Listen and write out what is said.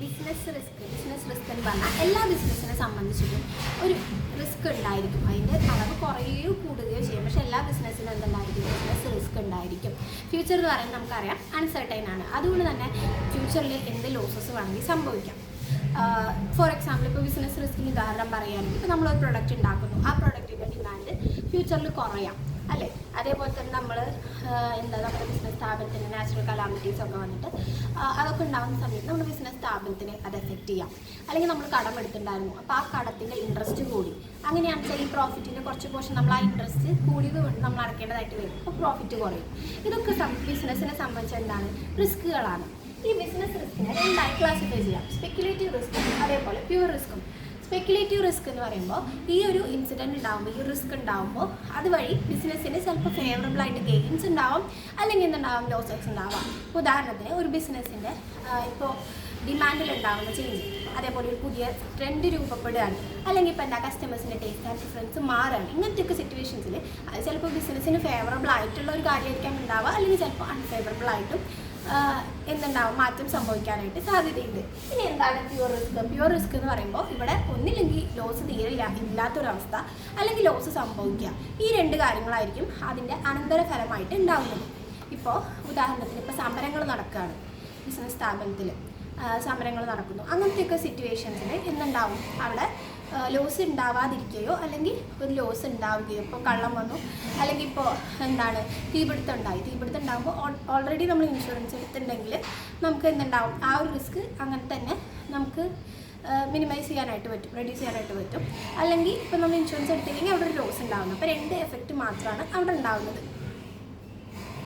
Business risk എന്ന് പറഞ്ഞാൽ എല്ലാ ബിസിനസ്സിനെ സംബന്ധിച്ചിട്ടും ഒരു റിസ്ക് ഉണ്ടായിരിക്കും. അതിൻ്റെ അളവ് കുറയുകയോ കൂടുകയോ ചെയ്യും. പക്ഷേ എല്ലാ ബിസിനസ്സിനും എന്തുണ്ടായിരിക്കും? ബിസിനസ് റിസ്ക് ഉണ്ടായിരിക്കും. ഫ്യൂച്ചർ എന്ന് പറയുന്നത് നമുക്കറിയാം അൺസർട്ടൈൻ ആണ്. അതുകൊണ്ട് തന്നെ ഫ്യൂച്ചറിൽ എന്ത് ലോസസ് വേണമെങ്കിൽ സംഭവിക്കാം. ഫോർ എക്സാമ്പിൾ ഇപ്പോൾ ബിസിനസ് റിസ്കിന് ഉദാഹരണം പറയുകയാണെങ്കിൽ ഇപ്പോൾ നമ്മളൊരു പ്രൊഡക്റ്റ് ഉണ്ടാക്കുന്നു, ആ പ്രൊഡക്റ്റിൻ്റെ ഡിമാൻഡ് ഫ്യൂച്ചറിൽ കുറയാം അല്ലേ. അതേപോലെ തന്നെ നമ്മൾ നമ്മുടെ ബിസിനസ് സ്ഥാപനത്തിന് നാച്ചുറൽ കലാമിറ്റീസ് ഒക്കെ വന്നിട്ട് അതൊക്കെ ഉണ്ടാകുന്ന സമയത്ത് നമ്മുടെ ബിസിനസ് സ്ഥാപനത്തിന് അത് എഫക്റ്റ് ചെയ്യാം. അല്ലെങ്കിൽ നമ്മൾ കടം എടുത്തിട്ടുണ്ടായിരുന്നു, അപ്പോൾ ആ കടത്തിൻ്റെ ഇൻട്രസ്റ്റ് കൂടി. അങ്ങനെയാണെന്ന് ഈ പ്രോഫിറ്റിൻ്റെ കുറച്ച് പോർഷൻ നമ്മൾ ആ ഇൻട്രസ്റ്റ് കൂടിയത് നമ്മൾ അടയ്ക്കേണ്ടതായിട്ട് വരും. അപ്പോൾ പ്രോഫിറ്റ് കുറയും. ഇതൊക്കെ ബിസിനസ്സിനെ സംബന്ധിച്ച് എന്താണ്? റിസ്ക്കുകളാണ്. ഈ ബിസിനസ് റിസ്കിനെ രണ്ടായി ക്ലാസിഫൈ ചെയ്യാം. സ്പെക്കുലേറ്റീവ് റിസ്ക്കും അതേപോലെ പ്യുവർ റിസ്ക്കും. സ്പെക്കുലേറ്റീവ് റിസ്ക് എന്ന് പറയുമ്പോൾ ഈ ഒരു ഇൻസിഡൻറ്റ് ഉണ്ടാകുമ്പോൾ, ഈ റിസ്ക് ഉണ്ടാകുമ്പോൾ അതുവഴി ബിസിനസ്സിന് ചിലപ്പോൾ ഫേവറബിൾ ആയിട്ട് ഗെയിൻസ് ഉണ്ടാവും, അല്ലെങ്കിൽ എന്തുണ്ടാവും? ലോസസ് ഉണ്ടാവാം. ഉദാഹരണത്തിന് ഒരു ബിസിനസ്സിൻ്റെ ഇപ്പോൾ ഡിമാൻഡിലുണ്ടാകുന്ന ചേഞ്ച്, അതേപോലെ ഒരു പുതിയ ട്രെൻഡ് രൂപപ്പെടുകയാണ്, അല്ലെങ്കിൽ ഇപ്പോൾ എന്താ കസ്റ്റമേഴ്സിൻ്റെ ടേസ്റ്റ് ആൻഡ് പ്രിഫറൻസ് മാറുകയാണ്. ഇങ്ങനത്തെയൊക്കെ സിറ്റുവേഷൻസിൽ അത് ചിലപ്പോൾ ബിസിനസ്സിന് ഫേവറബിൾ ആയിട്ടുള്ള ഒരു കാര്യമായിരിക്കാം ഉണ്ടാവുക, അല്ലെങ്കിൽ ചിലപ്പോൾ അൺഫേവറബിൾ ആയിട്ടും എന്തുണ്ടാവും? മാറ്റം സംഭവിക്കാനായിട്ട് സാധ്യതയുണ്ട്. ഇനി എന്താണ് പ്യുവർ റിസ്ക്? പ്യുവർ റിസ്ക് എന്ന് പറയുമ്പോൾ ഇവിടെ ഒന്നില്ലെങ്കിൽ ലോസ് തീരെ ഇല്ലാത്തൊരവസ്ഥ, അല്ലെങ്കിൽ ലോസ് സംഭവിക്കുക. ഈ രണ്ട് കാര്യങ്ങളായിരിക്കും അതിൻ്റെ അനന്തരഫലമായിട്ട് ഉണ്ടാകുന്നത്. ഇപ്പോൾ ഉദാഹരണത്തിന് ഇപ്പോൾ സമരങ്ങൾ നടക്കുകയാണ്, ബിസിനസ് സ്ഥാപനത്തിൽ സമരങ്ങൾ നടക്കുന്നു. അങ്ങനത്തെയൊക്കെ സിറ്റുവേഷൻസിൽ എന്തുണ്ടാവും? അവിടെ ലോസ് ഉണ്ടാവാതിരിക്കുകയോ അല്ലെങ്കിൽ ഒരു ലോസ് ഉണ്ടാവുകയോ, ഇപ്പോൾ കള്ളം വന്നു, അല്ലെങ്കിൽ ഇപ്പോൾ എന്താണ് തീപിടുത്തം ഉണ്ടാകുമ്പോൾ ഓൾറെഡി നമ്മൾ ഇൻഷുറൻസ് എടുത്തിട്ടുണ്ടെങ്കിൽ നമുക്ക് എന്തുണ്ടാവും? ആ ഒരു റിസ്ക് അങ്ങനെ തന്നെ നമുക്ക് മിനിമൈസ് ചെയ്യാനായിട്ട് പറ്റും, റെഡ്യൂസ് ചെയ്യാനായിട്ട് പറ്റും. അല്ലെങ്കിൽ ഇപ്പോൾ നമ്മൾ ഇൻഷുറൻസ് എടുത്തില്ലെങ്കിൽ അവിടെ ഒരു ലോസ് ഉണ്ടാകുന്നു. അപ്പോൾ രണ്ട് എഫക്റ്റ് മാത്രമാണ് അവിടെ ഉണ്ടാകുന്നത്.